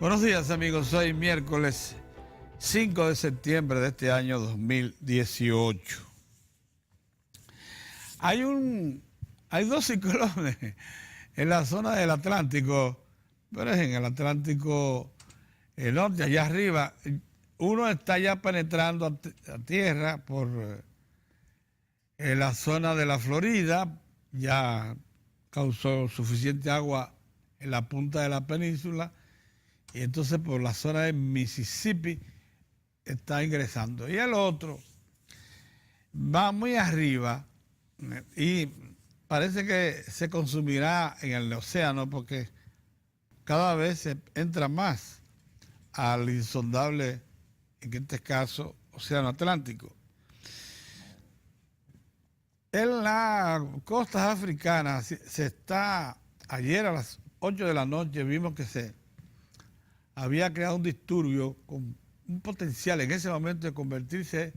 Buenos días, amigos. Hoy miércoles 5 de septiembre de este año 2018. Hay dos ciclones en la zona del Atlántico, pero es en el Atlántico norte, allá arriba. Uno está ya penetrando a tierra por la zona de la Florida, ya causó suficiente agua en la punta de la península, y entonces por la zona de Mississippi está ingresando. Y el otro va muy arriba y parece que se consumirá en el océano porque cada vez se entra más al insondable, en este caso, océano Atlántico. En las costas africanas ayer a las 8 de la noche vimos que se había creado un disturbio con un potencial en ese momento de convertirse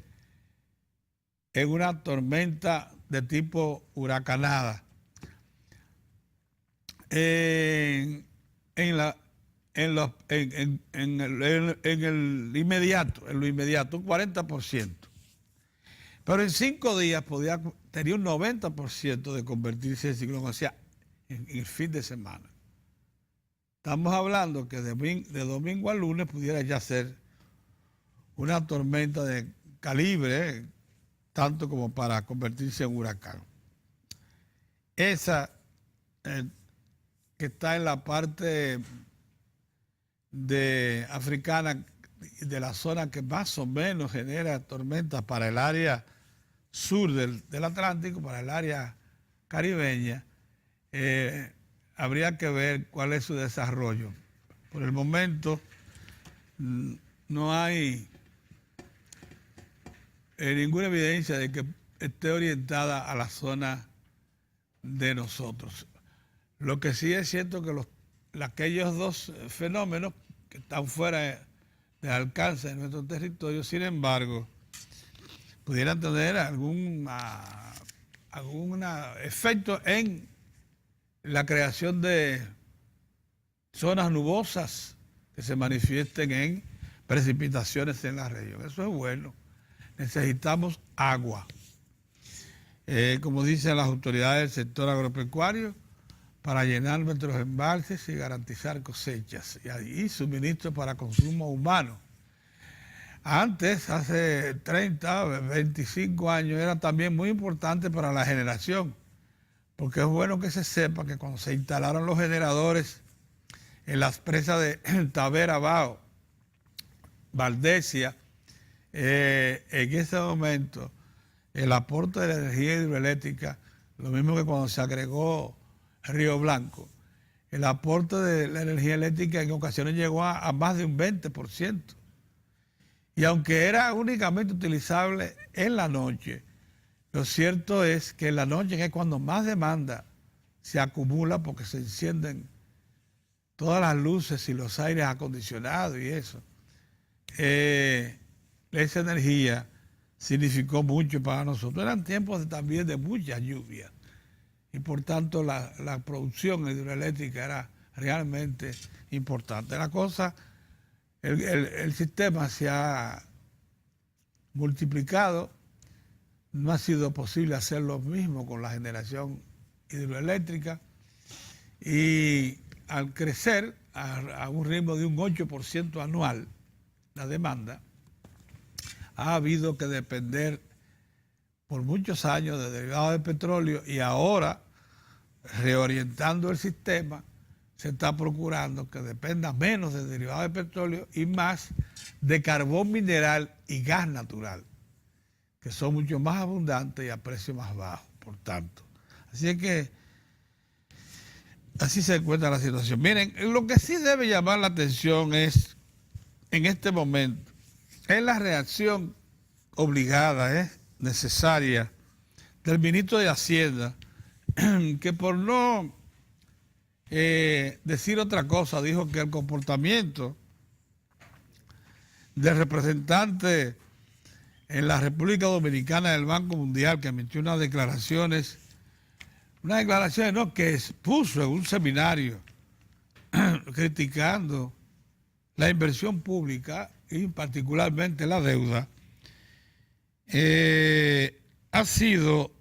en una tormenta de tipo huracanada. En lo inmediato, un 40%. Pero en 5 días tenía un 90% de convertirse en ciclón, o sea, en el fin de semana. Estamos hablando que de domingo a lunes pudiera ya ser una tormenta de calibre, tanto como para convertirse en huracán. Esa que está en la parte africana de la zona que más o menos genera tormentas para el área sur del Atlántico, para el área caribeña, habría que ver cuál es su desarrollo. Por el momento no hay ninguna evidencia de que esté orientada a la zona de nosotros. Lo que sí es cierto que aquellos dos fenómenos que están fuera de alcance de nuestro territorio, sin embargo, pudieran tener algún efecto en la creación de zonas nubosas que se manifiesten en precipitaciones en la región. Eso es bueno. Necesitamos agua. Como dicen las autoridades del sector agropecuario, para llenar nuestros embalses y garantizar cosechas y suministros para consumo humano. Antes, hace 30, 25 años, era también muy importante para la generación, porque es bueno que se sepa que cuando se instalaron los generadores en las presas de Tavera Bao, Valdesia, en ese momento el aporte de la energía hidroeléctrica, lo mismo que cuando se agregó Río Blanco, el aporte de la energía eléctrica en ocasiones llegó a más de un 20%. Y aunque era únicamente utilizable en la noche, lo cierto es que en la noche es cuando más demanda se acumula porque se encienden todas las luces y los aires acondicionados y eso. Esa energía significó mucho para nosotros. Eran tiempos también de mucha lluvia y por tanto la producción hidroeléctrica era realmente importante. La cosa, el sistema se ha multiplicado, no ha sido posible hacer lo mismo con la generación hidroeléctrica y al crecer a un ritmo de un 8% anual la demanda, ha habido que depender por muchos años de derivados de petróleo y ahora, reorientando el sistema, se está procurando que dependa menos de derivados de petróleo y más de carbón mineral y gas natural, que son mucho más abundantes y a precio más bajo, por tanto. Así es que así se encuentra la situación. Miren, lo que sí debe llamar la atención es, en este momento, es la reacción obligada, necesaria, del ministro de Hacienda, que por no decir otra cosa, dijo que el comportamiento del representante en la República Dominicana del Banco Mundial, que emitió unas declaraciones que expuso en un seminario criticando la inversión pública y particularmente la deuda ha sido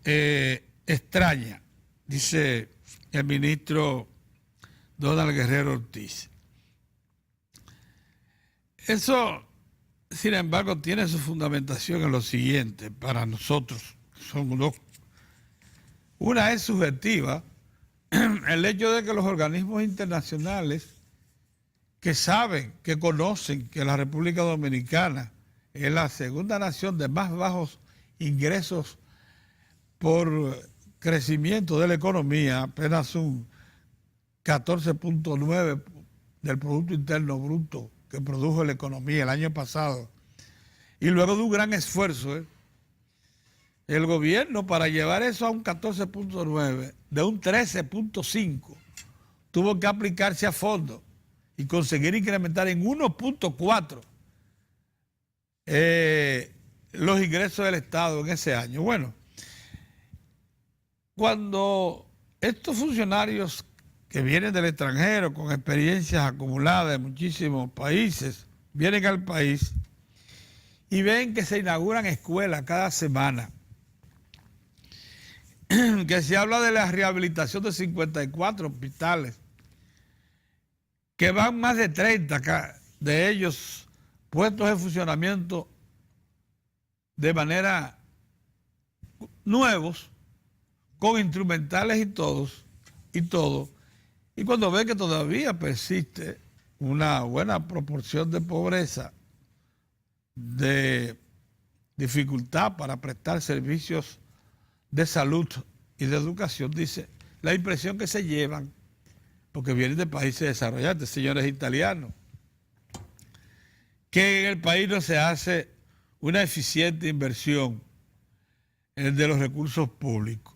extraña, dice el ministro Donald Guerrero Ortiz. Eso, sin embargo, tiene su fundamentación en lo siguiente, para nosotros, son dos. Una es subjetiva, el hecho de que los organismos internacionales que saben, que conocen que la República Dominicana es la segunda nación de más bajos ingresos por crecimiento de la economía, apenas un 14.9 del Producto Interno Bruto que produjo la economía el año pasado, y luego de un gran esfuerzo, el gobierno para llevar eso a un 14.9, de un 13.5, tuvo que aplicarse a fondo y conseguir incrementar en 1.4 los ingresos del Estado en ese año. Bueno, cuando estos funcionarios que vienen del extranjero con experiencias acumuladas en muchísimos países, vienen al país y ven que se inauguran escuelas cada semana, que se habla de la rehabilitación de 54 hospitales, que van más de 30 de ellos puestos en funcionamiento de manera nuevos, con instrumentales y todo, y cuando ve que todavía persiste una buena proporción de pobreza, de dificultad para prestar servicios de salud y de educación, dice, la impresión que se llevan, porque vienen de países desarrollados, señores italianos, que en el país no se hace una eficiente inversión de los recursos públicos.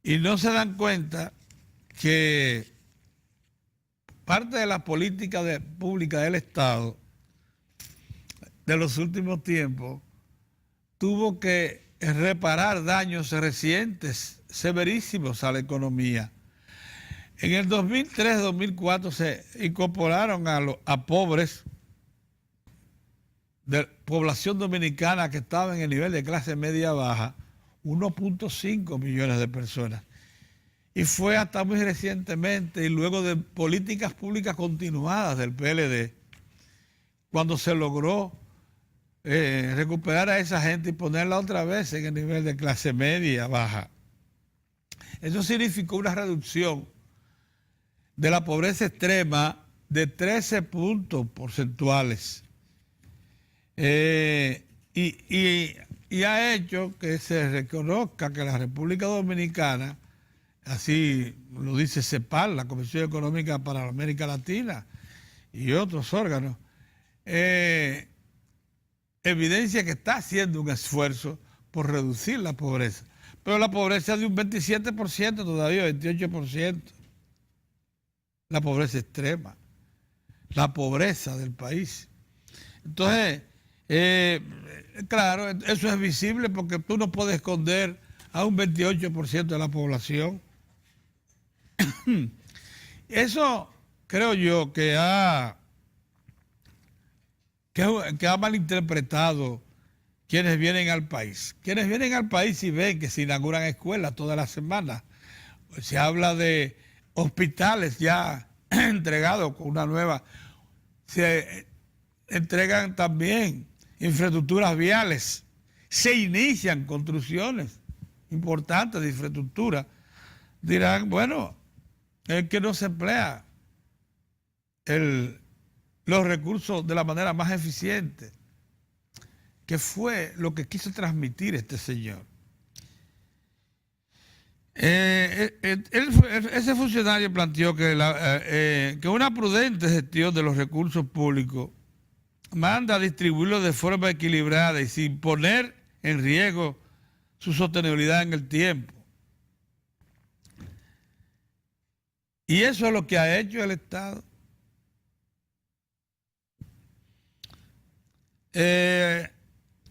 Y no se dan cuenta que parte de la política pública del Estado de los últimos tiempos tuvo que reparar daños recientes, severísimos a la economía. En el 2003-2004 se incorporaron a pobres de población dominicana que estaba en el nivel de clase media-baja, 1.5 millones de personas. Y fue hasta muy recientemente, y luego de políticas públicas continuadas del PLD, cuando se logró recuperar a esa gente y ponerla otra vez en el nivel de clase media-baja. Eso significó una reducción de la pobreza extrema de 13 puntos porcentuales. Y ha hecho que se reconozca que la República Dominicana, así lo dice CEPAL, la Comisión Económica para la América Latina y otros órganos, evidencia que está haciendo un esfuerzo por reducir la pobreza. Pero la pobreza es de un 27% todavía, 28%. La pobreza extrema, la pobreza del país. Entonces, claro, eso es visible porque tú no puedes esconder a un 28% de la población. Eso creo yo que ha malinterpretado quienes vienen al país. Quienes vienen al país y ven que se inauguran escuelas todas las semanas. Se habla de hospitales ya entregados con una nueva. Se entregan también infraestructuras viales. Se inician construcciones importantes de infraestructura. Dirán, bueno, es que no se emplea los recursos de la manera más eficiente, que fue lo que quiso transmitir este señor. Ese funcionario planteó que una prudente gestión de los recursos públicos manda a distribuirlos de forma equilibrada y sin poner en riesgo su sostenibilidad en el tiempo. Y eso es lo que ha hecho el Estado.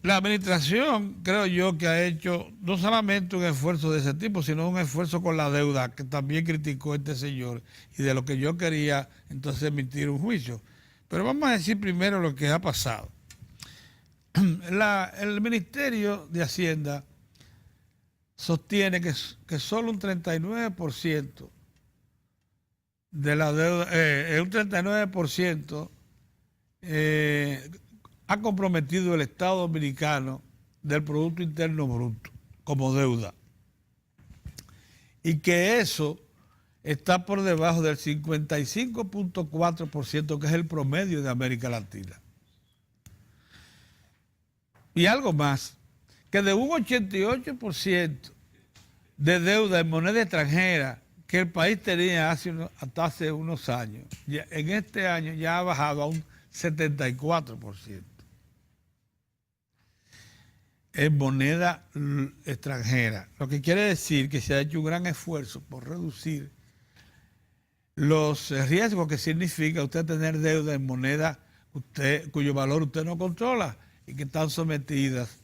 la administración, creo yo, que ha hecho no solamente un esfuerzo de ese tipo, sino un esfuerzo con la deuda, que también criticó este señor, y de lo que yo quería entonces emitir un juicio. Pero vamos a decir primero lo que ha pasado. El Ministerio de Hacienda sostiene que solo un 39% de la deuda, un 39% ha comprometido el Estado Dominicano del Producto Interno Bruto como deuda. Y que eso está por debajo del 55.4%, que es el promedio de América Latina. Y algo más, que de un 88% de deuda en moneda extranjera que el país tenía hasta hace unos años, en este año ya ha bajado a un 74%. En moneda extranjera. Lo que quiere decir que se ha hecho un gran esfuerzo por reducir los riesgos que significa usted tener deuda en moneda cuyo valor usted no controla y que están sometidas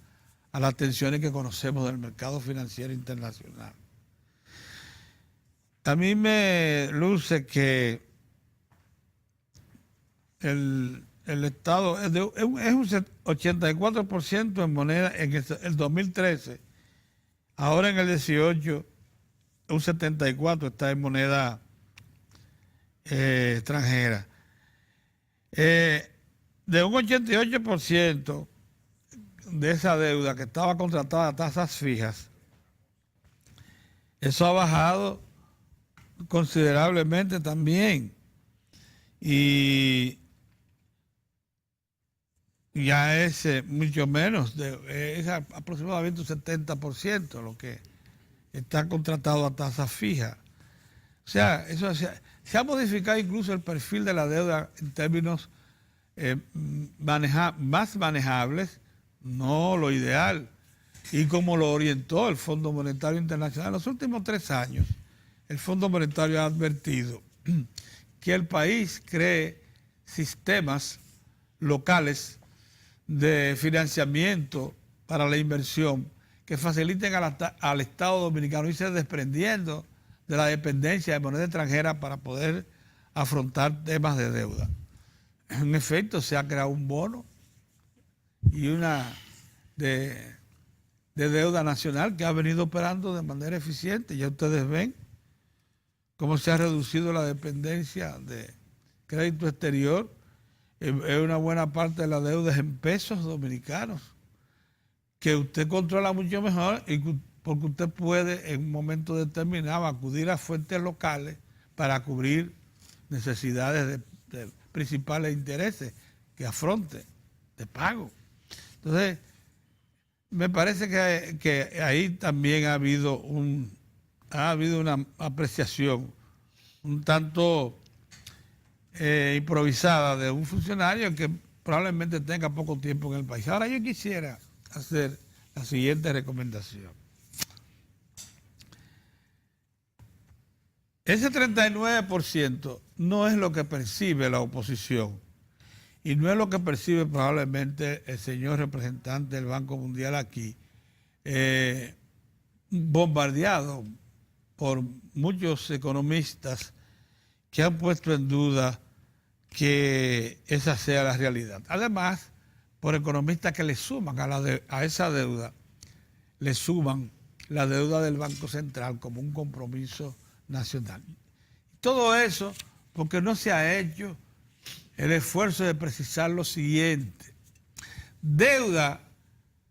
a las tensiones que conocemos del mercado financiero internacional. A mí me luce que el Estado es un 84% en moneda en el 2013, ahora en el 18 un 74% está en moneda extranjera. De un 88% de esa deuda que estaba contratada a tasas fijas, eso ha bajado considerablemente también. Y ya es mucho menos, es aproximadamente un 70% lo que está contratado a tasas fijas. O sea, eso se ha modificado incluso el perfil de la deuda en términos más manejables, no lo ideal, y como lo orientó el Fondo Monetario Internacional. En los últimos 3 años, el Fondo Monetario ha advertido que el país cree sistemas locales de financiamiento para la inversión que faciliten al Estado Dominicano irse desprendiendo de la dependencia de moneda extranjera para poder afrontar temas de deuda. En efecto, se ha creado un bono y una de deuda nacional que ha venido operando de manera eficiente. Ya ustedes ven cómo se ha reducido la dependencia de crédito exterior. Es una buena parte de la deuda en pesos dominicanos, que usted controla mucho mejor y porque usted puede en un momento determinado acudir a fuentes locales para cubrir necesidades de principales intereses que afronte de pago. Entonces, me parece que ahí también ha habido una apreciación un tanto improvisada de un funcionario que probablemente tenga poco tiempo en el país. Ahora yo quisiera hacer la siguiente recomendación. Ese 39% no es lo que percibe la oposición y no es lo que percibe probablemente el señor representante del Banco Mundial aquí, bombardeado por muchos economistas que han puesto en duda que esa sea la realidad. Además, por economistas que le suman a esa deuda, le suman la deuda del Banco Central como un compromiso nacional. Todo eso porque no se ha hecho el esfuerzo de precisar lo siguiente. Deuda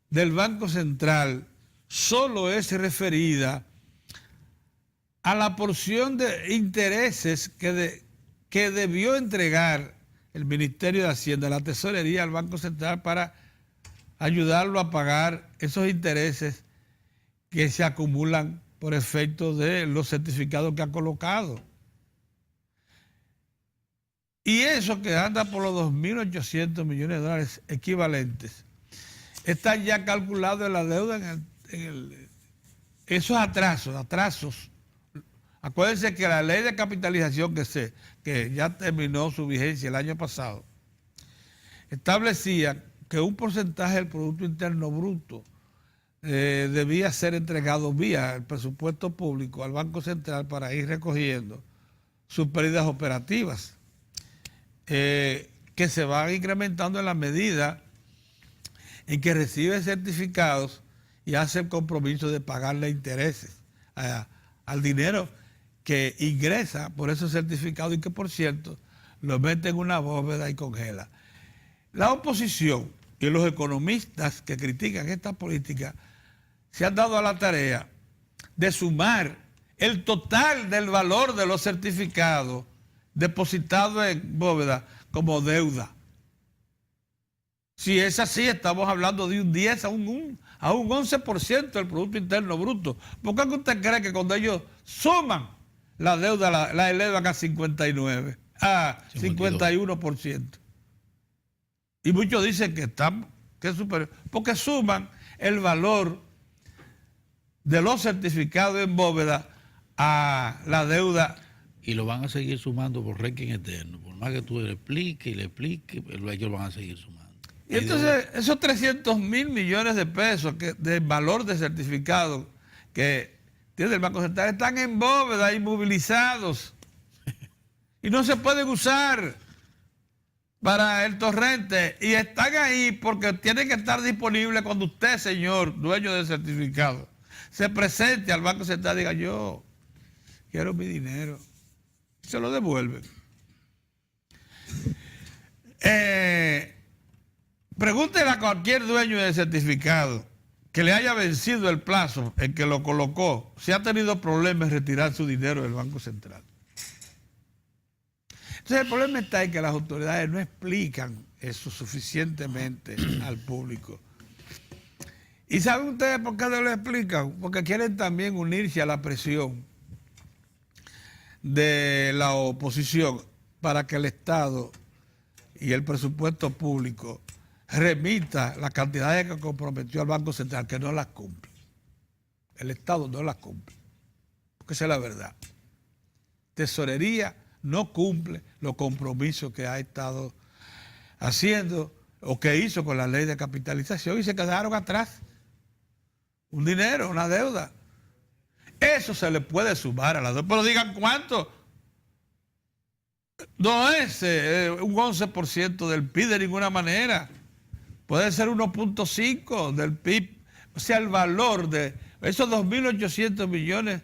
del Banco Central solo es referida a la porción de intereses que debió entregar el Ministerio de Hacienda, la Tesorería al Banco Central para ayudarlo a pagar esos intereses que se acumulan por efecto de los certificados que ha colocado. Y eso que anda por los 2.800 millones de dólares equivalentes, está ya calculado en la deuda esos atrasos. Acuérdense que la ley de capitalización que ya terminó su vigencia el año pasado, establecía que un porcentaje del Producto Interno Bruto debía ser entregado vía el presupuesto público al Banco Central para ir recogiendo sus pérdidas operativas, que se van incrementando en la medida en que recibe certificados y hace el compromiso de pagarle intereses al dinero que ingresa por esos certificados y que, por cierto, lo mete en una bóveda y congela. La oposición y los economistas que critican esta política se han dado a la tarea de sumar el total del valor de los certificados depositados en bóveda como deuda. Si es así, estamos hablando de un 10 a un 11% del Producto Interno Bruto. ¿Por qué usted cree que cuando ellos suman la deuda la elevan a 59, a 51%? Y muchos dicen que es superior, porque suman el valor de los certificados en bóveda a la deuda. Y lo van a seguir sumando por ranking eterno. Por más que tú le expliques y le expliques, ellos van a seguir sumando. Y entonces esos 300.000 millones de pesos de valor de certificado que tiene el Banco Central están en bóveda, inmovilizados. Y no se pueden usar para el torrente. Y están ahí porque tienen que estar disponibles cuando usted, señor dueño del certificado, se presente al Banco Central y diga: yo quiero mi dinero. Se lo devuelven. Pregúntele a cualquier dueño de certificado que le haya vencido el plazo en que lo colocó, si ha tenido problemas en retirar su dinero del Banco Central. Entonces el problema está en que las autoridades no explican eso suficientemente al público. ¿Y saben ustedes por qué no lo explican? Porque quieren también unirse a la presión de la oposición para que el Estado y el presupuesto público remita las cantidades que comprometió al Banco Central, que no las cumple. El Estado no las cumple, porque esa es la verdad. Tesorería no cumple los compromisos que ha estado haciendo o que hizo con la ley de capitalización y se quedaron atrás. Un dinero, una deuda. Eso se le puede sumar a la deuda. Pero digan cuánto. No es un 11% del PIB de ninguna manera. Puede ser 1.5 del PIB. O sea, el valor de esos 2.800 millones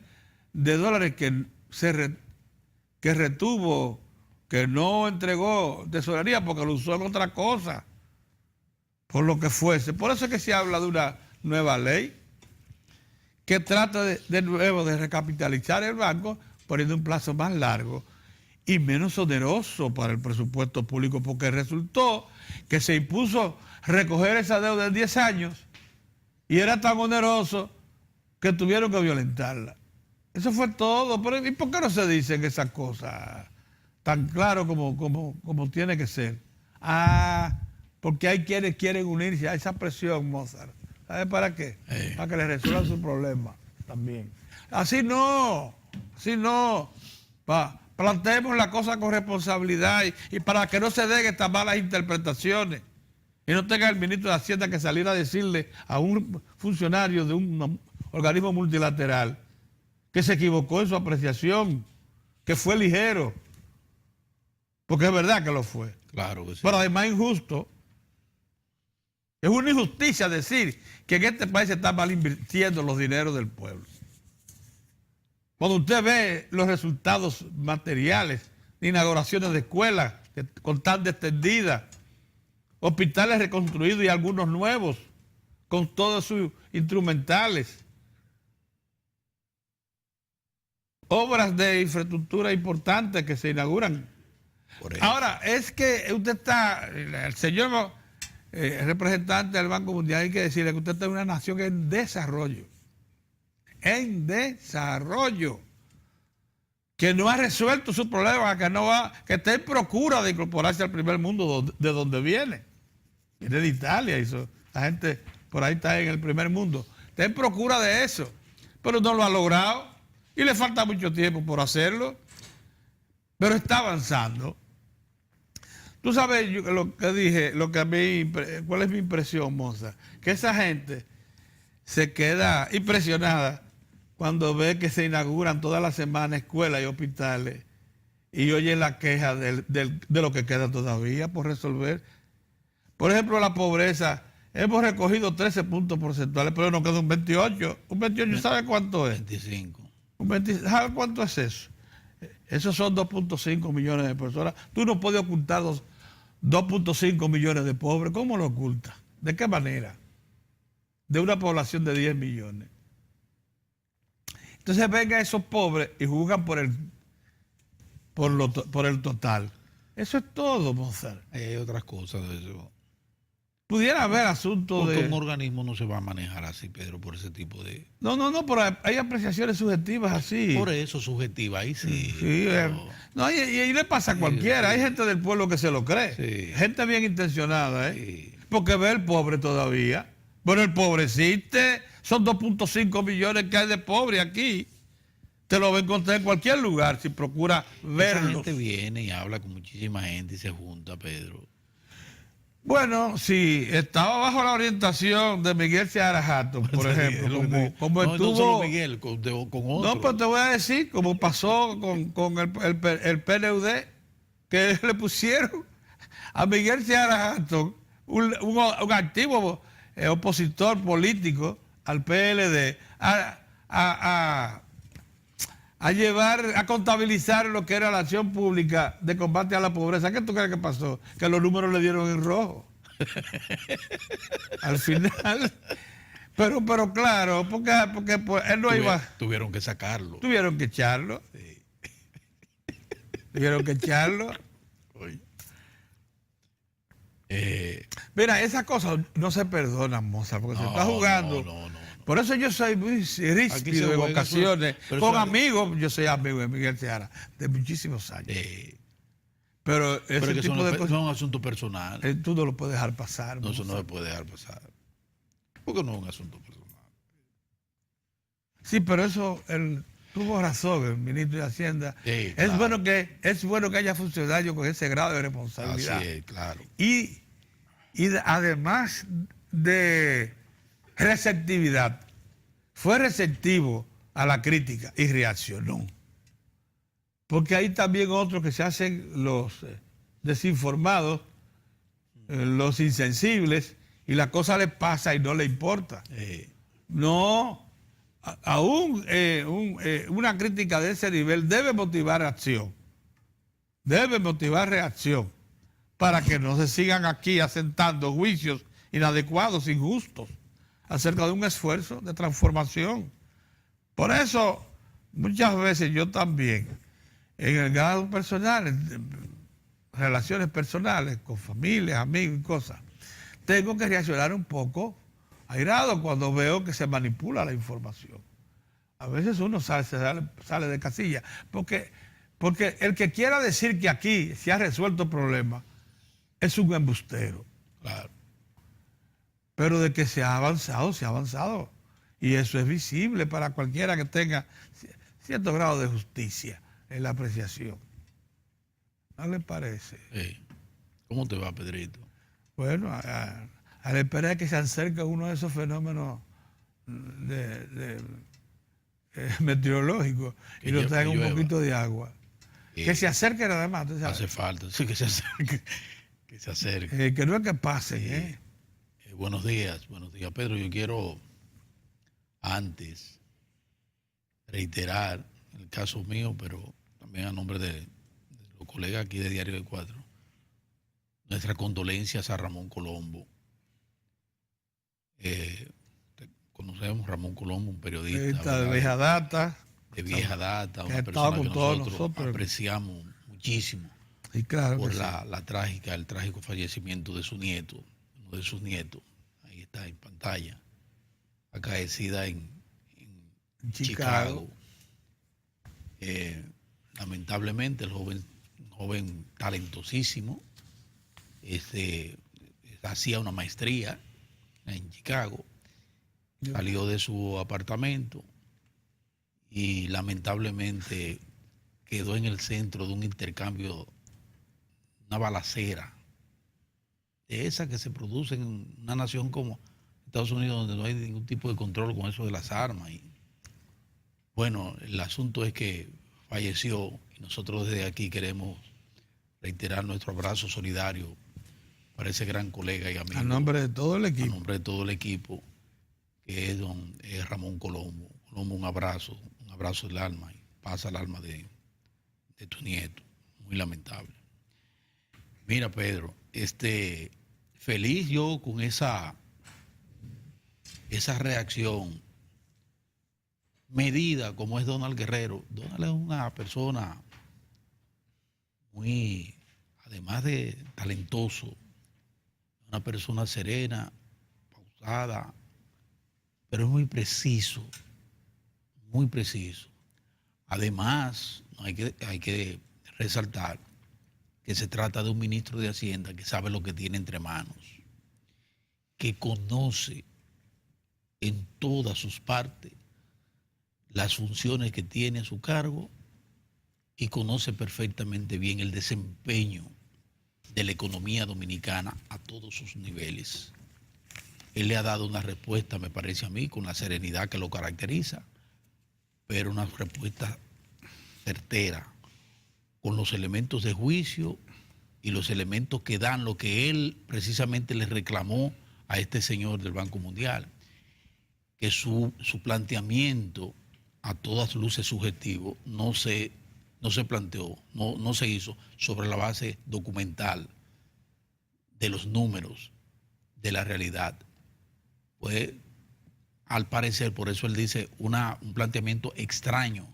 de dólares que retuvo, que no entregó tesorería porque lo usó en otra cosa, por lo que fuese. Por eso es que se habla de una nueva ley que trata de nuevo de recapitalizar el banco poniendo un plazo más largo y menos oneroso para el presupuesto público, porque resultó que se impuso recoger esa deuda en 10 años y era tan oneroso que tuvieron que violentarla. Eso fue todo. Pero ¿y por qué no se dicen esas cosas tan claro como tiene que ser? Porque hay quienes quieren unirse a esa presión, Mozart. ¿Sabe para qué? Para que les resuelvan su problema también. Así no. Planteemos la cosa con responsabilidad y para que no se den estas malas interpretaciones y no tenga el ministro de Hacienda que salir a decirle a un funcionario de un organismo multilateral que se equivocó en su apreciación, que fue ligero, porque es verdad que lo fue. Claro que sí. Pero además injusto. Es una injusticia decir que en este país se están mal invirtiendo los dineros del pueblo. Cuando usted ve los resultados materiales de inauguraciones de escuelas con tan extendidas, hospitales reconstruidos y algunos nuevos, con todos sus instrumentales, obras de infraestructura importantes que se inauguran. Ahora, es que usted está, el señor representante del Banco Mundial, hay que decirle que usted está en una nación en desarrollo. En desarrollo. Que no ha resuelto su problema, que está en procura de incorporarse al primer mundo de donde viene. Viene de Italia, la gente por ahí está en el primer mundo. Está en procura de eso, pero no lo ha logrado y le falta mucho tiempo por hacerlo, pero está avanzando. Tú sabes lo que dije, lo que a mí, cuál es mi impresión, Monza, que esa gente se queda impresionada cuando ve que se inauguran todas las semanas escuelas y hospitales y oye la queja de lo que queda todavía por resolver. Por ejemplo, la pobreza, hemos recogido 13 puntos porcentuales, pero nos queda un 28. Un 28, ¿sabe cuánto es? 25. ¿Sabe cuánto es eso? Esos son 2.5 millones de personas. Tú no puedes ocultar 2.5 millones de pobres. ¿Cómo lo ocultas? ¿De qué manera? De una población de 10 millones. Entonces vengan esos pobres y juzgan por el total. Eso es todo, Mozart. Hay otras cosas de eso. Pudiera haber asuntos Porque de... un organismo no se va a manejar así, Pedro, por ese tipo de... No, pero hay apreciaciones subjetivas así. Por eso, subjetiva, ahí sí. Sí, pero... no, y le pasa a cualquiera. Sí. Hay gente del pueblo que se lo cree. Sí. Gente bien intencionada, ¿eh? Sí. Porque ve el pobre todavía. Bueno, el pobre existe. Son 2.5 millones que hay de pobres aquí. Te lo va a encontrar en cualquier lugar si procura verlo. Esa gente viene y habla con muchísima gente y se junta, Pedro. Bueno, si estaba bajo la orientación de Miguel Seara Hatton, por ejemplo, como no, estuvo... No solo Miguel, con otro. No, pues te voy a decir, como pasó con el PNUD, que le pusieron a Miguel Seara Hatton, un activo opositor político al PLD, a contabilizar lo que era la acción pública de combate a la pobreza. ¿Qué tú crees que pasó? Que los números le dieron en rojo. Al final. Pero claro, porque pues, él no iba... Tuvieron que sacarlo. Tuvieron que echarlo. Sí. Tuvieron que echarlo. Oye. Mira, esas cosas no se perdonan, Mozart, porque se está jugando. No. Por eso yo soy muy ríspido en ocasiones. Con amigos, yo soy amigo de Miguel Seara de muchísimos años. Pero ese tipo de cosas no es un asunto personal. Tú no lo puedes dejar pasar. No, eso no se puede dejar pasar. Porque no es un asunto personal. Sí, pero eso, tuvo razón el ministro de Hacienda. Sí, es, claro. bueno que haya funcionarios con ese grado de responsabilidad. Así es, claro. Y además de receptividad, fue receptivo a la crítica y reaccionó. Porque hay también otros que se hacen los desinformados, los insensibles, y la cosa les pasa y no les importa. No, aún una crítica de ese nivel debe motivar acción, debe motivar reacción, para que no se sigan aquí asentando juicios inadecuados, injustos, acerca de un esfuerzo de transformación. Por eso, muchas veces yo también, en el grado personal, en relaciones personales, con familias, amigos y cosas, tengo que reaccionar un poco airado cuando veo que se manipula la información. A veces uno sale de casilla, porque el que quiera decir que aquí se ha resuelto el problema es un embustero. Claro. Pero de que se ha avanzado, se ha avanzado. Y eso es visible para cualquiera que tenga cierto grado de justicia en la apreciación. ¿No le parece? ¿Cómo te va, Pedrito? Bueno, a la espera de que se acerque uno de esos fenómenos meteorológicos y nos traiga un poquito de agua. Que se acerque nada más. Hace falta, sí, que se acerque. Que se acerque. Que no es que pase. Buenos días, Pedro. Yo quiero antes reiterar el caso mío, pero también a nombre de los colegas aquí de Diario de Cuatro, nuestras condolencias a Ramón Colombo. Conocemos a Ramón Colombo, un periodista de vieja data. Una persona que nosotros apreciamos muchísimo. Y claro por el trágico fallecimiento de su nieto, uno de sus nietos, ahí está en pantalla, acaecida en Chicago. Lamentablemente, el joven talentosísimo, hacía una maestría en Chicago, salió de su apartamento y lamentablemente quedó en el centro de un intercambio una balacera, de esa que se produce en una nación como Estados Unidos, donde no hay ningún tipo de control con eso de las armas. Y bueno, el asunto es que falleció y nosotros desde aquí queremos reiterar nuestro abrazo solidario para ese gran colega y amigo. A nombre de todo el equipo. A nombre de todo el equipo, que es don Ramón Colombo. Colombo, un abrazo del alma y pasa el alma de tu nieto. Muy lamentable. Mira, Pedro, feliz yo con esa reacción medida como es Donald Guerrero. Donald es una persona muy, además de talentoso, una persona serena, pausada, pero es muy preciso, muy preciso. Además, hay que resaltar que se trata de un ministro de Hacienda que sabe lo que tiene entre manos, que conoce en todas sus partes las funciones que tiene a su cargo y conoce perfectamente bien el desempeño de la economía dominicana a todos sus niveles. Él le ha dado una respuesta, me parece a mí, con la serenidad que lo caracteriza, pero una respuesta certera, con los elementos de juicio y los elementos que dan lo que él precisamente le reclamó a este señor del Banco Mundial, que su planteamiento a todas luces subjetivo no se planteó, no se hizo sobre la base documental de los números, de la realidad. Pues al parecer, por eso él dice un planteamiento extraño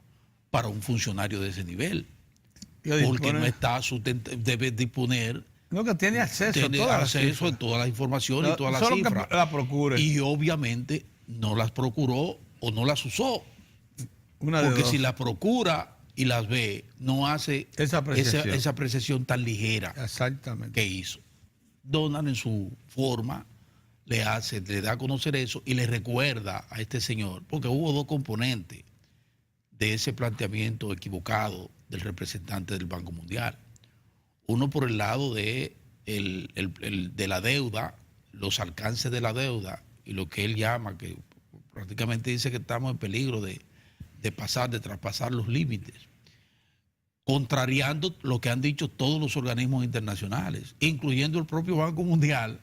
para un funcionario de ese nivel, porque no está debe disponer. No, que tiene acceso a todas las informaciones y todas las cifras. Que la procure. Y obviamente no las procuró o no las usó. Porque si las procura y las ve, no hace esa apreciación tan ligera. Exactamente. Que hizo. Donald en su forma le da a conocer eso y le recuerda a este señor, porque hubo dos componentes de ese planteamiento equivocado del representante del Banco Mundial. Uno por el lado de la deuda, los alcances de la deuda y lo que él llama, que prácticamente dice que estamos en peligro de traspasar los límites, contrariando lo que han dicho todos los organismos internacionales, incluyendo el propio Banco Mundial,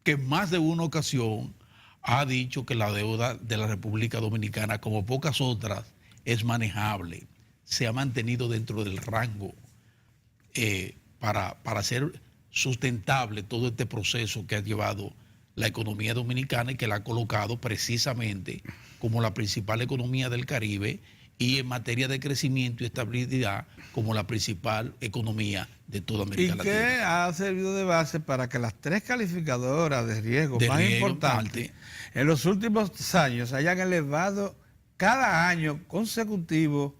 que en más de una ocasión ha dicho que la deuda de la República Dominicana, como pocas otras, es manejable, se ha mantenido dentro del rango para hacer sustentable todo este proceso que ha llevado la economía dominicana y que la ha colocado precisamente como la principal economía del Caribe y en materia de crecimiento y estabilidad como la principal economía de toda América Latina. Y que ha servido de base para que las tres calificadoras de riesgo más importantes en los últimos años hayan elevado cada año consecutivo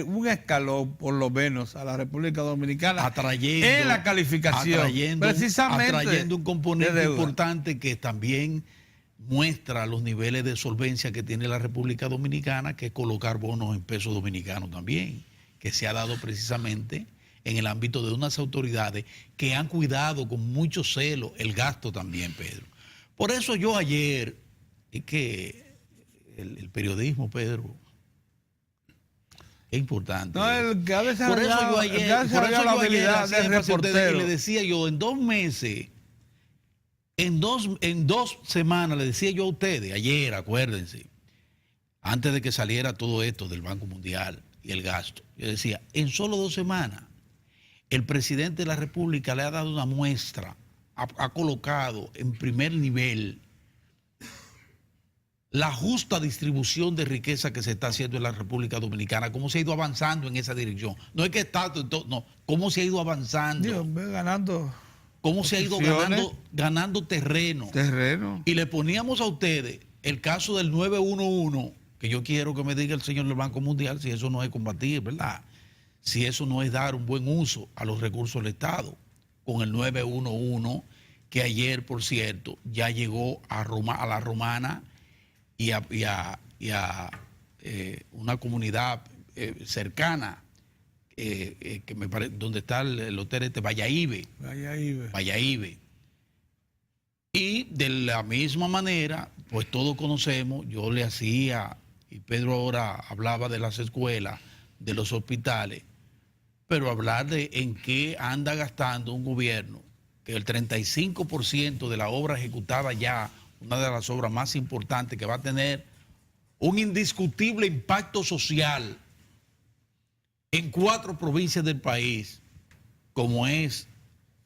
un escalón, por lo menos, a la República Dominicana en la calificación, precisamente atrayendo un componente importante que también muestra los niveles de solvencia que tiene la República Dominicana, que es colocar bonos en pesos dominicanos también, que se ha dado precisamente en el ámbito de unas autoridades que han cuidado con mucho celo el gasto también, Pedro. Por eso yo ayer, es que el periodismo, Pedro, es importante. No, por eso yo ayer le decía yo, en 2 meses, en dos semanas, le decía yo a ustedes, ayer, acuérdense, antes de que saliera todo esto del Banco Mundial y el gasto, yo decía, en solo 2 semanas, el presidente de la República le ha dado una muestra, ha colocado en primer nivel la justa distribución de riqueza que se está haciendo en la República Dominicana, cómo se ha ido avanzando en esa dirección. No es que está, no, cómo se ha ido avanzando. Dios, ganando. Cómo se ha ido ganando terreno. Y le poníamos a ustedes el caso del 911, que yo quiero que me diga el señor del Banco Mundial si eso no es combatir, ¿verdad? Si eso no es dar un buen uso a los recursos del Estado. Con el 911, que ayer, por cierto, ya llegó a la Romana y a una comunidad cercana donde está el hotel Valladolid. Valladolid. Y de la misma manera, pues todos conocemos, yo le hacía, y Pedro ahora hablaba de las escuelas, de los hospitales, pero hablar de en qué anda gastando un gobierno, que el 35% de la obra ejecutada ya, una de las obras más importantes que va a tener un indiscutible impacto social en 4 provincias del país, como es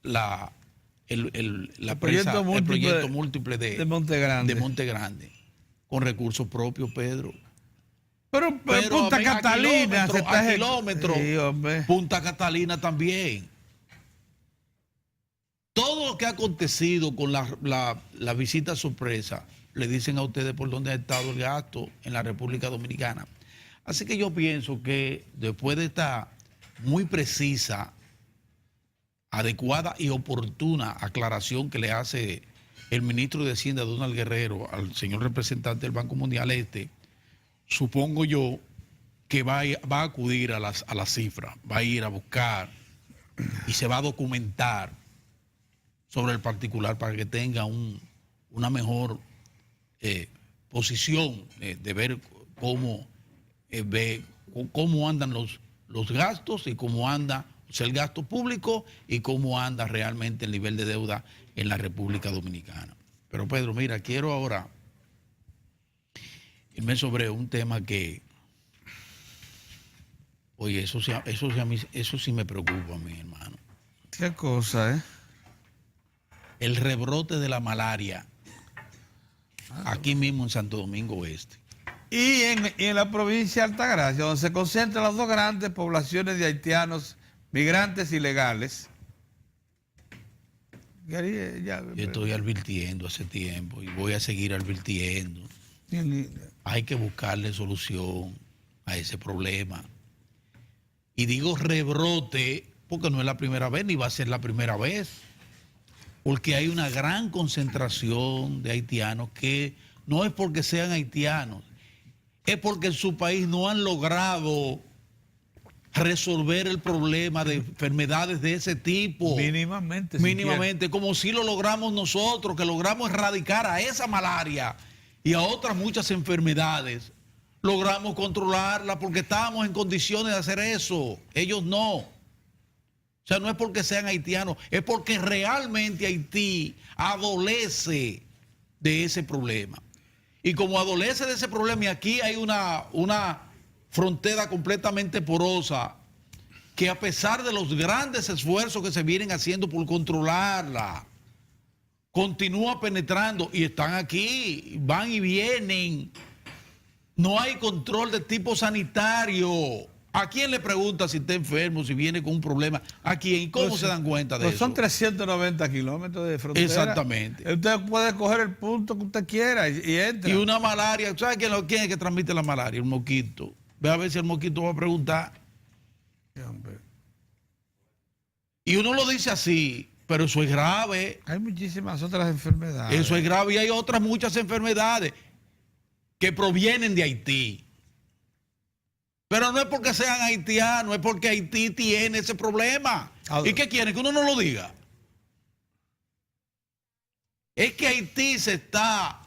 el proyecto múltiple de Monte Grande, con recursos propios, Pedro. Pero Punta Catalina a kilómetros, sí, Punta Catalina también. Todo lo que ha acontecido con la visita sorpresa, le dicen a ustedes por dónde ha estado el gasto en la República Dominicana. Así que yo pienso que después de esta muy precisa, adecuada y oportuna aclaración que le hace el ministro de Hacienda, Donald Guerrero, al señor representante del Banco Mundial supongo yo que va a acudir a las cifras, va a ir a buscar y se va a documentar sobre el particular para que tenga una mejor posición de ver cómo andan los gastos y cómo anda el gasto público y cómo anda realmente el nivel de deuda en la República Dominicana. Pero Pedro, mira, quiero ahora irme sobre un tema que, oye, eso sí me preocupa a mí, hermano. ¿Qué cosa, El rebrote de la malaria aquí mismo en Santo Domingo Oeste. Y en la provincia de Altagracia, donde se concentran las 2 grandes poblaciones de haitianos migrantes ilegales. Yo estoy advirtiendo hace tiempo y voy a seguir advirtiendo. Hay que buscarle solución a ese problema. Y digo rebrote porque no es la primera vez ni va a ser la primera vez. Porque hay una gran concentración de haitianos que no es porque sean haitianos, es porque en su país no han logrado resolver el problema de enfermedades de ese tipo. Mínimamente, como si lo logramos nosotros, que logramos erradicar a esa malaria y a otras muchas enfermedades. Logramos controlarla porque estábamos en condiciones de hacer eso. Ellos no. O sea, no es porque sean haitianos, es porque realmente Haití adolece de ese problema. Y como adolece de ese problema, y aquí hay una frontera completamente porosa, que a pesar de los grandes esfuerzos que se vienen haciendo por controlarla, continúa penetrando y están aquí, van y vienen. No hay control de tipo sanitario. ¿A quién le pregunta si está enfermo, si viene con un problema? ¿A quién? ¿Y cómo se dan cuenta de eso? Son 390 kilómetros de frontera. Exactamente. Usted puede coger el punto que usted quiera y entra. Y una malaria, ¿sabe quién es que transmite la malaria? El mosquito. Ve a ver si el mosquito va a preguntar. Y uno lo dice así, pero eso es grave. Hay muchísimas otras enfermedades. Eso es grave y hay otras muchas enfermedades que provienen de Haití. Pero no es porque sean haitianos, es porque Haití tiene ese problema. ¿Y qué quieren? Que uno no lo diga. Es que Haití se está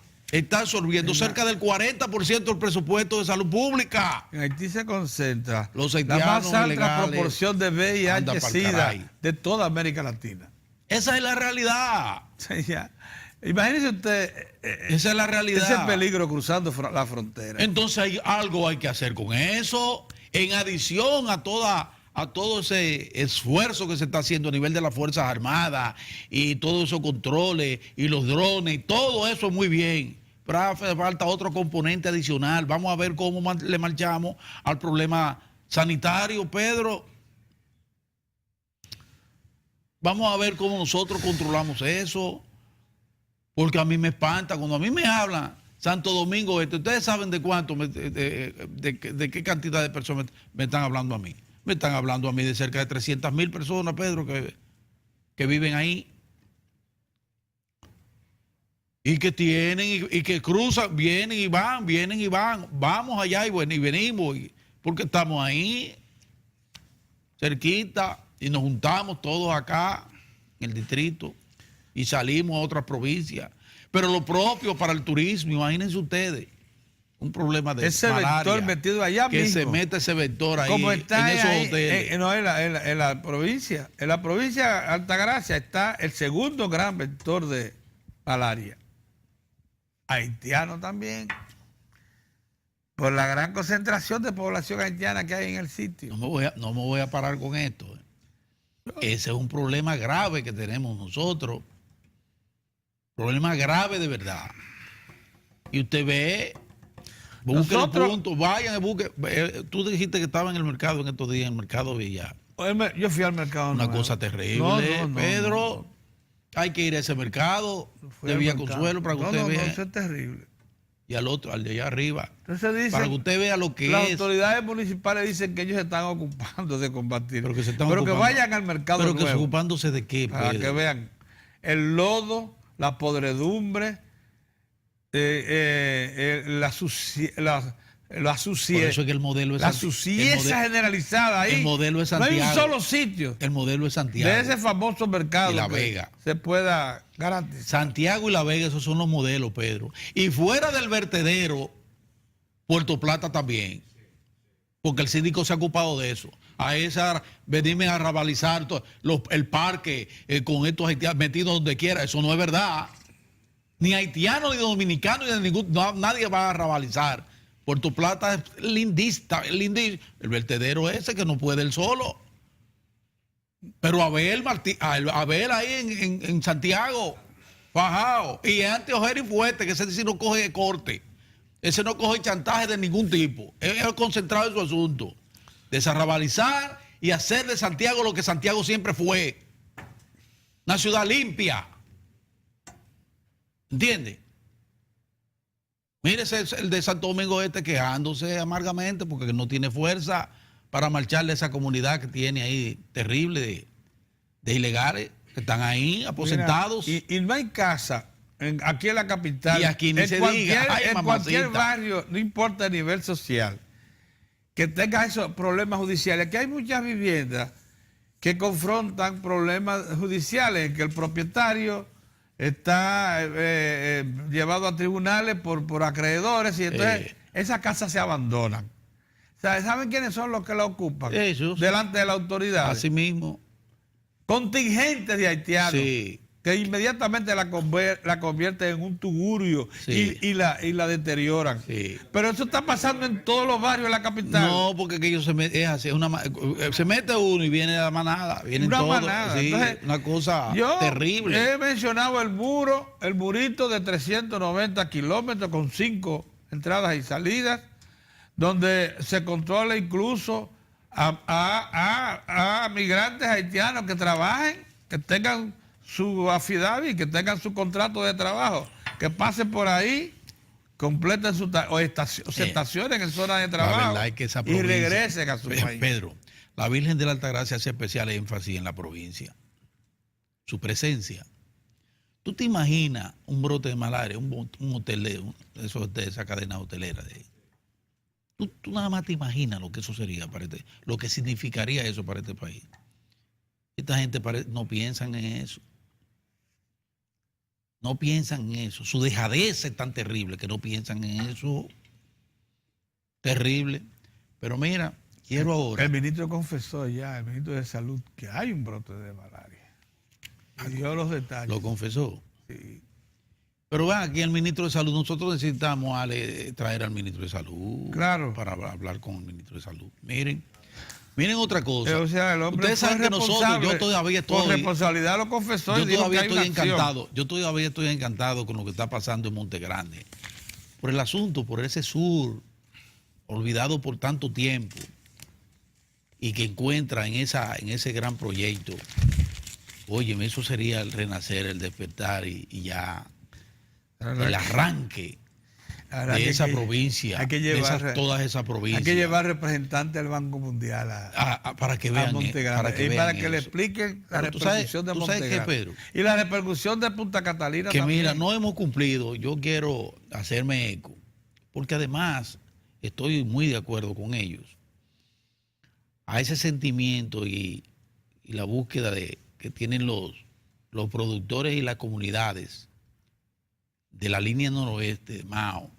absorbiendo cerca del 40% del presupuesto de salud pública. En Haití se concentra los la más alta proporción de VIH-Sida de toda América Latina. Esa es la realidad. Imagínese usted, esa es la realidad. Ese peligro cruzando la frontera. Entonces algo hay que hacer con eso, en adición a todo ese esfuerzo que se está haciendo a nivel de las Fuerzas Armadas y todos esos controles y los drones, y todo eso es muy bien. Pero hace falta otro componente adicional. Vamos a ver cómo le marchamos al problema sanitario, Pedro. Vamos a ver cómo nosotros controlamos eso. Porque a mí me espanta, cuando a mí me hablan Santo Domingo Este, ustedes saben de cuánto, de qué cantidad de personas me están hablando a mí. Me están hablando a mí de cerca de 300,000 personas, Pedro, que viven ahí. Y que tienen, y que cruzan, vienen y van. Vamos allá y venimos, porque estamos ahí. O cerquita, y nos juntamos todos acá en el distrito y salimos a otras provincias. Pero lo propio para el turismo, imagínense ustedes, un problema de ese malaria, vector metido allá que mismo. se mete ese vector ahí Como está en esos ahí, hoteles. no, en la provincia. En la provincia de Altagracia está el segundo gran vector de malaria. Haitiano también. Por la gran concentración de población haitiana que hay en el sitio. No me voy a parar con esto. Ese es un problema grave que tenemos nosotros. Problema grave de verdad. Y usted ve, busque los puntos, vayan y busque. Tú dijiste que estaba en el mercado en estos días, en el mercado Villa. Yo fui al mercado. Una cosa terrible, Pedro. Hay que ir a ese mercado de Villa Consuelo para que usted vea. Eso es terrible. Y al otro, al de allá arriba. Entonces dicen, para que usted vea lo que las es. Las autoridades municipales dicen que ellos se están ocupando de combatir. Pero que se están pero ocupando, que vayan al mercado. Pero nuevo, que ocupándose de qué, para Pedro? que vean el lodo, la podredumbre, la suciedad. Por eso es que el modelo es la suciedad generalizada ahí. El modelo es Santiago. No hay un solo sitio. El modelo es Santiago. De ese famoso mercado. Y La Vega. Se pueda garantizar. Santiago y La Vega, esos son los modelos, Pedro. Y fuera del vertedero, Puerto Plata también. Porque el síndico se ha ocupado de eso. A esa, venirme a rabalizar el parque con estos haitianos metidos donde quiera. Eso no es verdad. Ni haitiano, ni dominicano, ni nadie va a rabalizar. Puerto Plata es lindista, el vertedero ese que no puede él solo. Pero Abel ahí en Santiago, fajado. Y antes Ojeri Fuerte, que ese sí no coge corte. Ese no coge chantaje de ningún tipo. Es concentrado en su asunto. Desarrabalizar y hacer de Santiago lo que Santiago siempre fue. Una ciudad limpia. ¿Entiendes? Mírese el de Santo Domingo quejándose amargamente porque no tiene fuerza para marcharle a esa comunidad que tiene ahí terrible de ilegales que están ahí aposentados. Mira, y no hay casa aquí en la capital. Y aquí ni se diga. Ay, en cualquier barrio, no importa el nivel social, que tenga esos problemas judiciales. Aquí hay muchas viviendas que confrontan problemas judiciales, en que el propietario está llevado a tribunales por acreedores y entonces esas casas se abandonan. O sea, ¿saben quiénes son los que la ocupan? Esos. Delante de la autoridad. Así mismo. Contingentes de haitianos. Sí. Que inmediatamente la convierten en un tugurio y la deterioran. Sí. Pero eso está pasando en todos los barrios de la capital. No, porque que ellos se mete uno y viene la manada. Vienen una todos. manada. Sí, entonces, una cosa terrible. He mencionado el murito de 390 kilómetros con 5 entradas y salidas, donde se controla incluso a migrantes haitianos que trabajen, que tengan su affidavit, que tengan su contrato de trabajo, que pasen por ahí, completen se estacionen en zona de trabajo y regresen a su país. Pedro, la Virgen de la Altagracia hace especial énfasis en la provincia. Su presencia. ¿Tú te imaginas un brote de malaria, un hotel de esa cadena hotelera? ¿Tú nada más te imaginas lo que eso sería para lo que significaría eso para este país? Esta gente no piensa en eso. No piensan en eso. Su dejadez es tan terrible que no piensan en eso. Terrible. Pero mira, quiero ahora. El ministro confesó ya, el ministro de Salud, que hay un brote de malaria. Y dio los detalles. Lo confesó. Sí. Pero va, aquí el ministro de Salud, nosotros necesitamos traer al ministro de Salud. Claro. Para hablar con el ministro de Salud. Miren otra cosa. O sea, el hombre ustedes saben que nosotros, yo todavía estoy. Con responsabilidad lo confesó y dijo que hay una acción. Yo todavía estoy encantado con lo que está pasando en Monte Grande. Por el asunto, por ese sur, olvidado por tanto tiempo, y que encuentra en ese gran proyecto. Óyeme, eso sería el renacer, el despertar y ya el arranque de esa provincia, hay que llevar, todas esas provincias. Hay que llevar representantes del Banco Mundial para que vean Monte Grande, para que le expliquen la repercusión de Monte Grande. Pedro, y la repercusión de Punta Catalina que también. Mira, no hemos cumplido. Yo quiero hacerme eco, porque además estoy muy de acuerdo con ellos. a ese sentimiento y la búsqueda que tienen los productores y las comunidades de la línea noroeste de Mao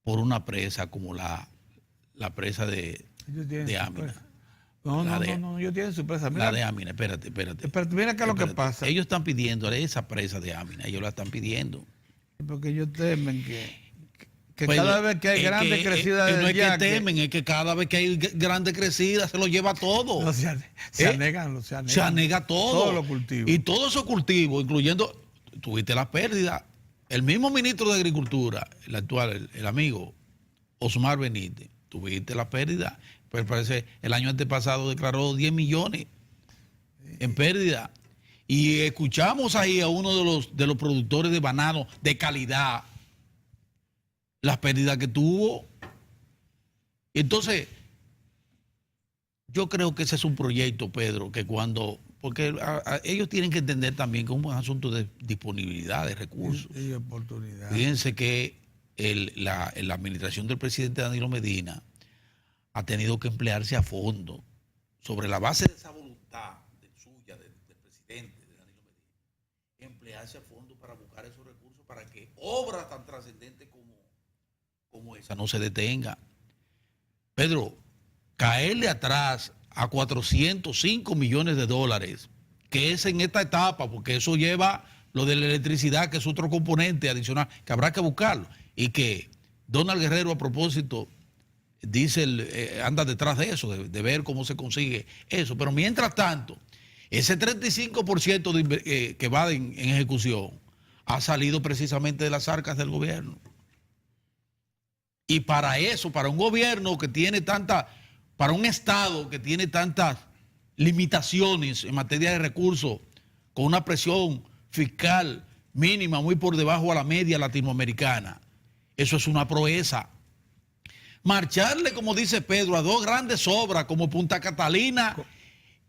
por una presa como la presa de Amina. No, ellos tienen su presa. Mira, la de Amina, espérate. Mira qué es lo que pasa. Ellos están pidiendo esa presa de Amina, ellos la están pidiendo. Porque ellos temen que Pues, cada vez que hay grandes crecidas no de es que temen, es que cada vez que hay grandes crecidas se lo lleva todo. No, se anegan. Se anega todo. Todos los cultivos. Y todos esos cultivos, incluyendo, tuviste la pérdida. El mismo ministro de Agricultura, el actual, el amigo Osmar Benítez, tuviste la pérdida. Pues parece el año antepasado declaró 10 millones en pérdida. Y escuchamos ahí a uno de los productores de banano de calidad, las pérdidas que tuvo. Entonces, yo creo que ese es un proyecto, Pedro, que porque ellos tienen que entender también que es un asunto de disponibilidad de recursos. Y oportunidad. Fíjense que la administración del presidente Danilo Medina ha tenido que emplearse a fondo sobre la base de esa voluntad suya, del presidente de Danilo Medina, emplearse a fondo para buscar esos recursos para que obras tan trascendentes como esa no se detenga. Pedro, caerle atrás a 405 millones de dólares, que es en esta etapa, porque eso lleva lo de la electricidad, que es otro componente adicional, que habrá que buscarlo, y que Donald Guerrero, a propósito, dice, anda detrás de eso, de ver cómo se consigue eso. Pero mientras tanto, ese 35% que va en ejecución ha salido precisamente de las arcas del gobierno. Y para eso, para un gobierno que tiene para un Estado que tiene tantas limitaciones en materia de recursos, con una presión fiscal mínima muy por debajo a la media latinoamericana, eso es una proeza. Marcharle, como dice Pedro, a dos grandes obras como Punta Catalina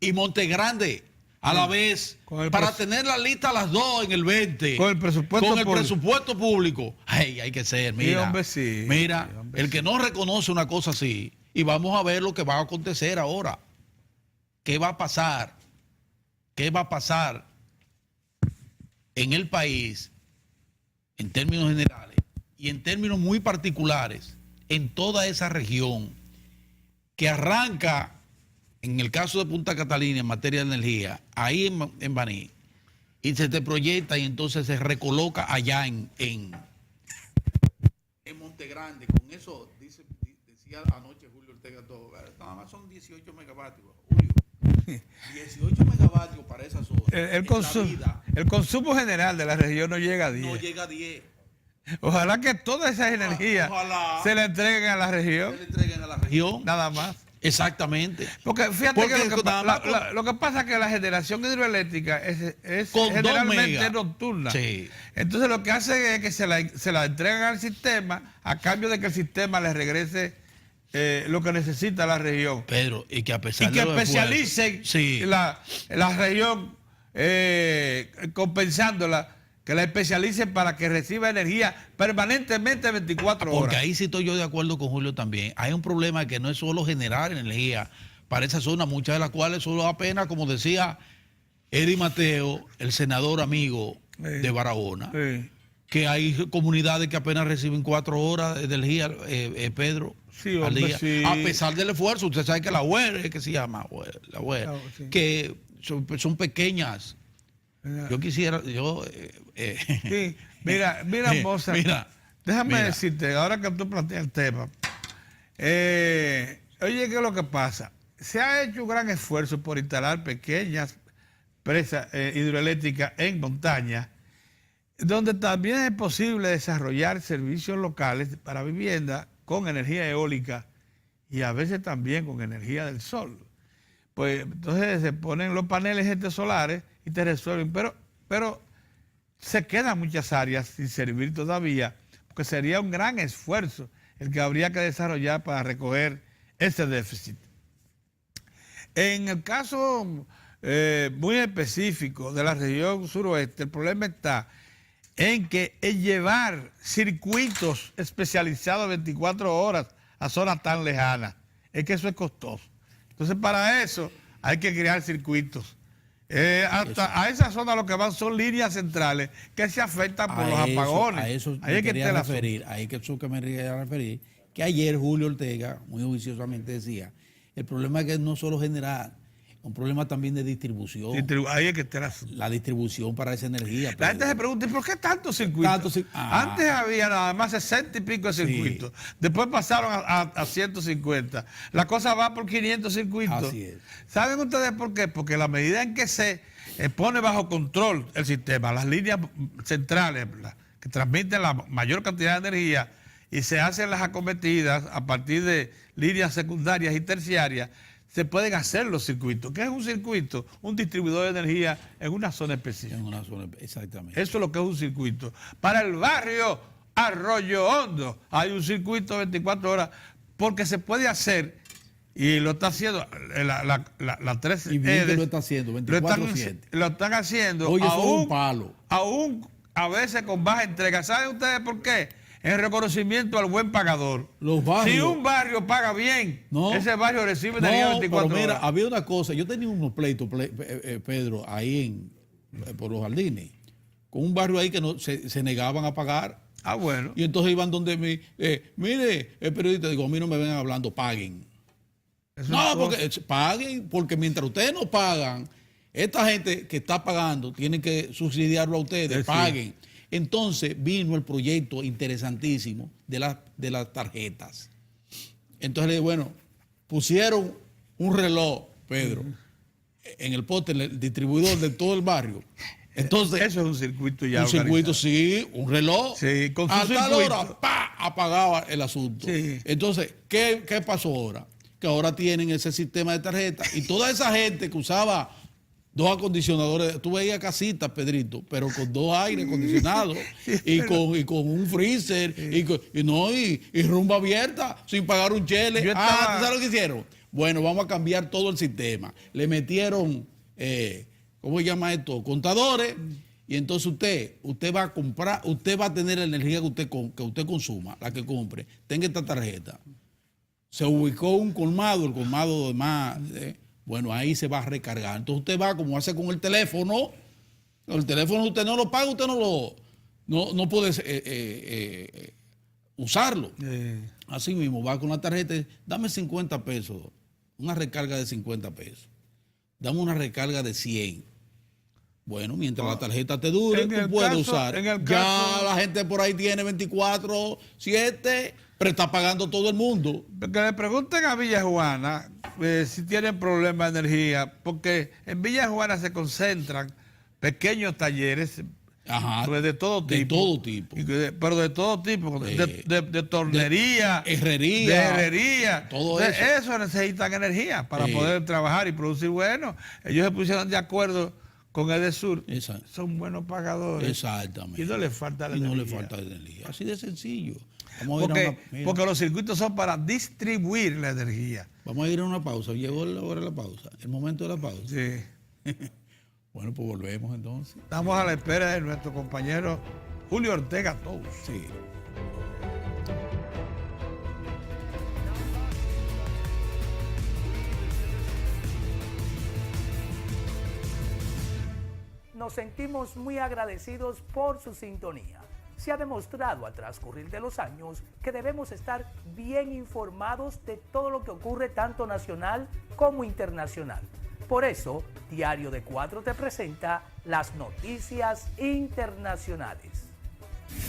y Monte Grande a la vez, para tener la lista a las dos en el 20, con el presupuesto público. Ay, hay que ser, mira, hombre, sí. mira, Hombre, el que no reconoce una cosa así, y vamos a ver lo que va a acontecer ahora. ¿Qué va a pasar? ¿Qué va a pasar en el país en términos generales y en términos muy particulares en toda esa región que arranca, en el caso de Punta Catalina en materia de energía, ahí en Baní, y se te proyecta y entonces se recoloca allá en Monte Grande? Con eso decía anoche Julio Ortega, todo, nada más son 18 megavatios, Julio. 18 megavatios para esa zona. El consumo general de la región no llega a 10. No llega a 10. Ojalá que toda esa energía se le entreguen a la región. Se le entreguen a la región. Nada más. Exactamente. Porque fíjate que lo que pasa es que la generación hidroeléctrica es generalmente nocturna. Sí. Entonces lo que hace es que se la entregan al sistema a cambio de que el sistema le regrese lo que necesita la región. Pedro, y que a pesar de que especialicen la región compensándola, que la especialicen para que reciba energía permanentemente 24 horas. Porque ahí sí estoy yo de acuerdo con Julio también. Hay un problema que no es solo generar energía para esa zona, muchas de las cuales solo apenas, como decía Eddie Mateo, el senador amigo de Barahona, que hay comunidades que apenas reciben 4 horas de energía, Pedro, al día. Sí. A pesar del esfuerzo, usted sabe que la UER, que se llama la UER, que son pequeñas. Yo quisiera, sí, mira, Mozart, déjame decirte, ahora que tú planteas el tema, oye, ¿qué es lo que pasa? Se ha hecho un gran esfuerzo por instalar pequeñas presas hidroeléctricas en montaña, donde también es posible desarrollar servicios locales para vivienda con energía eólica y a veces también con energía del sol. Pues entonces se ponen los paneles solares y te resuelven, pero se quedan muchas áreas sin servir todavía, porque sería un gran esfuerzo el que habría que desarrollar para recoger ese déficit. En el caso muy específico de la región suroeste, el problema está en que llevar circuitos especializados 24 horas a zonas tan lejanas, es que eso es costoso. Entonces, para eso hay que crear circuitos. Hasta a esa zona lo que van son líneas centrales que se afectan por los apagones. A eso ahí me quería referir, ahí que eso que me quería referir, que ayer Julio Ortega, muy juiciosamente decía, el problema es que no solo general, un problema también de distribución. Ahí es que está la distribución para esa energía. La gente se pregunta, ¿y por qué tantos circuitos? Antes había nada más 60 y pico de circuitos. Sí. Después pasaron a 150. La cosa va por 500 circuitos. Así es. ¿Saben ustedes por qué? Porque la medida en que se pone bajo control el sistema, las líneas centrales que transmiten la mayor cantidad de energía y se hacen las acometidas a partir de líneas secundarias y terciarias, se pueden hacer los circuitos. ¿Qué es un circuito? Un distribuidor de energía en una zona específica. En una zona, exactamente. Eso es lo que es un circuito. Para el barrio Arroyo Hondo hay un circuito 24 horas porque se puede hacer, y lo está haciendo la 13. Y bien que lo está haciendo, 24/7. Lo están haciendo. Oye, eso es un palo. Aún a veces con baja entrega. ¿Saben ustedes por qué? En reconocimiento al buen pagador. Los barrios, si un barrio paga bien, ese barrio recibe energía 24 pero mira, horas. había una cosa, yo tenía unos pleitos, Pedro, ahí por los jardines, con un barrio ahí que no se negaban a pagar. Ah, bueno. Y entonces iban donde mí, mire, el periodista, digo, a mí no me vengan hablando, paguen. Porque paguen, porque mientras ustedes no pagan, esta gente que está pagando, tienen que subsidiarlo a ustedes, paguen. Entonces vino el proyecto interesantísimo de las tarjetas. Entonces le dije, bueno, pusieron un reloj, Pedro, en el poste, en el distribuidor de todo el barrio. Entonces, eso es un circuito ya. Un circuito, sí, un reloj. Sí, con su a tal circuito. hora, ¡pa!, apagaba el asunto. Sí. Entonces, ¿qué pasó ahora? Que ahora tienen ese sistema de tarjetas y toda esa gente que usaba 2 acondicionadores, tú veías casitas, Pedrito, pero con 2 aires acondicionados y con un freezer y rumba abierta sin pagar un chele. ¿Tú sabes lo que hicieron? Bueno, vamos a cambiar todo el sistema. Le metieron, ¿cómo se llama esto? Contadores. Y entonces usted va a comprar, usted va a tener la energía que usted consuma, la que compre, tenga esta tarjeta. Se ubicó un colmado, el colmado de más... bueno, ahí se va a recargar. Entonces usted va, como hace con el teléfono usted no lo paga, usted no puede usarlo. Así mismo, va con la tarjeta, dame 50 pesos, una recarga de 50 pesos. Dame una recarga de 100. Bueno, mientras la tarjeta te dure, tú puedes usar. Ya la gente por ahí tiene 24/7, pero está pagando todo el mundo. Que le pregunten a Villa Juana si tienen problemas de energía, porque en Villa Juana se concentran pequeños talleres. Ajá, de todo tipo. De todo tipo. Pero de todo tipo. De tornería. De herrería. De herrería. Todo eso. Eso necesitan energía para poder trabajar y producir. Bueno, ellos se pusieron de acuerdo con Edesur. Son buenos pagadores. Exactamente. Y no les falta la energía. No les falta energía. Así de sencillo. Porque los circuitos son para distribuir la energía. Vamos a ir a una pausa. Llegó la hora de la pausa. El momento de la pausa. Sí. Bueno, pues volvemos entonces. Estamos a la espera de nuestro compañero Julio Ortega Tous. Sí. Nos sentimos muy agradecidos por su sintonía. Se ha demostrado al transcurrir de los años que debemos estar bien informados de todo lo que ocurre tanto nacional como internacional. Por eso, Diario de 4 te presenta las noticias internacionales.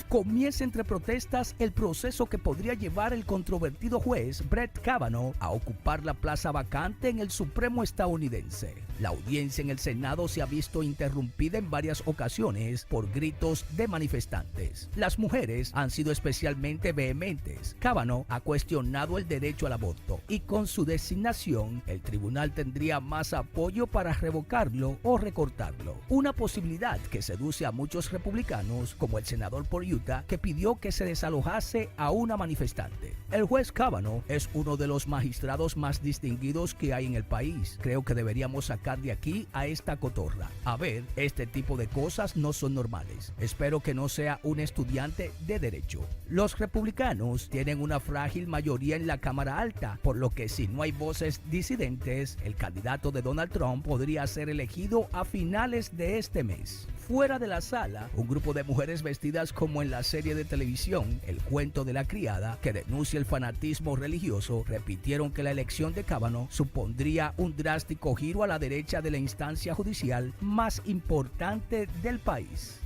Comienza entre protestas el proceso que podría llevar el controvertido juez Brett Kavanaugh a ocupar la plaza vacante en el Supremo estadounidense. La audiencia en el Senado se ha visto interrumpida en varias ocasiones por gritos de manifestantes. Las mujeres han sido especialmente vehementes. Kavanaugh ha cuestionado el derecho al aborto y con su designación, el tribunal tendría más apoyo para revocarlo o recortarlo. Una posibilidad que seduce a muchos republicanos, como el senador por Utah, Utah que pidió que se desalojase a una manifestante. El juez Kavanaugh es uno de los magistrados más distinguidos que hay en el país. Creo que deberíamos sacar de aquí a esta cotorra. A ver, este tipo de cosas no son normales. Espero que no sea un estudiante de derecho. Los republicanos tienen una frágil mayoría en la Cámara Alta, por lo que si no hay voces disidentes, el candidato de Donald Trump podría ser elegido a finales de este mes. Fuera de la sala, un grupo de mujeres vestidas como en la serie de televisión El cuento de la criada, que denuncia el fanatismo religioso, repitieron que la elección de Kavanaugh supondría un drástico giro a la derecha de la instancia judicial más importante del país.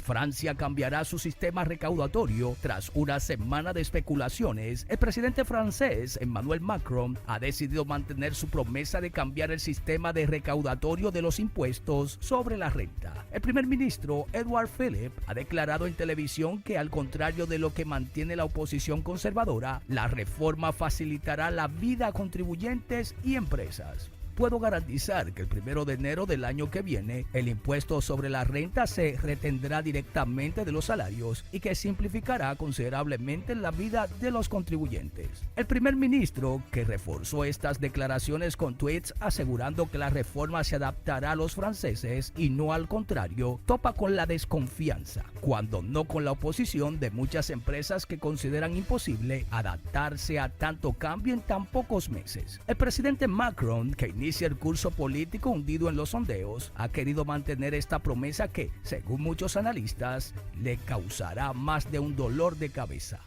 Francia cambiará su sistema recaudatorio tras una semana de especulaciones. El presidente francés, Emmanuel Macron, ha decidido mantener su promesa de cambiar el sistema de recaudatorio de los impuestos sobre la renta. El primer ministro, Edouard Philippe, ha declarado en televisión que, al contrario de lo que mantiene la oposición conservadora, la reforma facilitará la vida a contribuyentes y empresas. Puedo garantizar que el 1 de enero del año que viene, el impuesto sobre la renta se retendrá directamente de los salarios y que simplificará considerablemente la vida de los contribuyentes. El primer ministro, que reforzó estas declaraciones con tweets asegurando que la reforma se adaptará a los franceses y no al contrario, topa con la desconfianza, cuando no con la oposición de muchas empresas que consideran imposible adaptarse a tanto cambio en tan pocos meses. El presidente Macron, que inicia el curso político hundido en los sondeos, ha querido mantener esta promesa que, según muchos analistas, le causará más de un dolor de cabeza.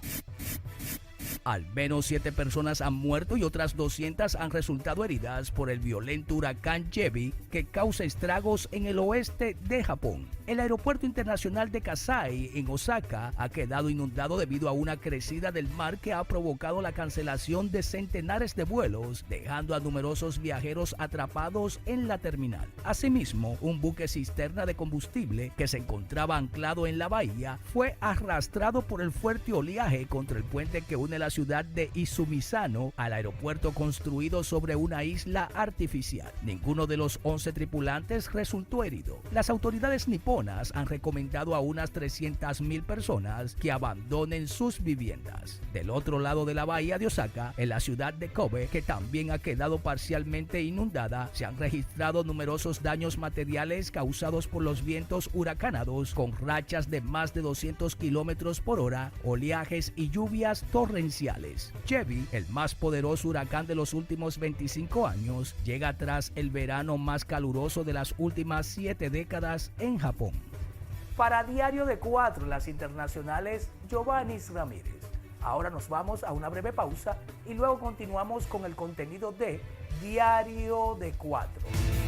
Al menos 7 personas han muerto y otras 200 han resultado heridas por el violento huracán Jebi que causa estragos en el oeste de Japón. El aeropuerto internacional de Kasai, en Osaka, ha quedado inundado debido a una crecida del mar que ha provocado la cancelación de centenares de vuelos, dejando a numerosos viajeros atrapados en la terminal. Asimismo, un buque cisterna de combustible que se encontraba anclado en la bahía fue arrastrado por el fuerte oleaje contra el puente que une la ciudad de Izumisano al aeropuerto construido sobre una isla artificial. Ninguno de los 11 tripulantes resultó herido. Las autoridades niponas han recomendado a unas 300,000 personas que abandonen sus viviendas. Del otro lado de la bahía de Osaka, en la ciudad de Kobe, que también ha quedado parcialmente inundada, se han registrado numerosos daños materiales causados por los vientos huracanados con rachas de más de 200 kilómetros por hora, oleajes y lluvias torrenciales. Jebi, el más poderoso huracán de los últimos 25 años, llega tras el verano más caluroso de las últimas 7 décadas en Japón. Para Diario de 4, las internacionales, Giovanni Ramírez. Ahora nos vamos a una breve pausa y luego continuamos con el contenido de Diario de 4.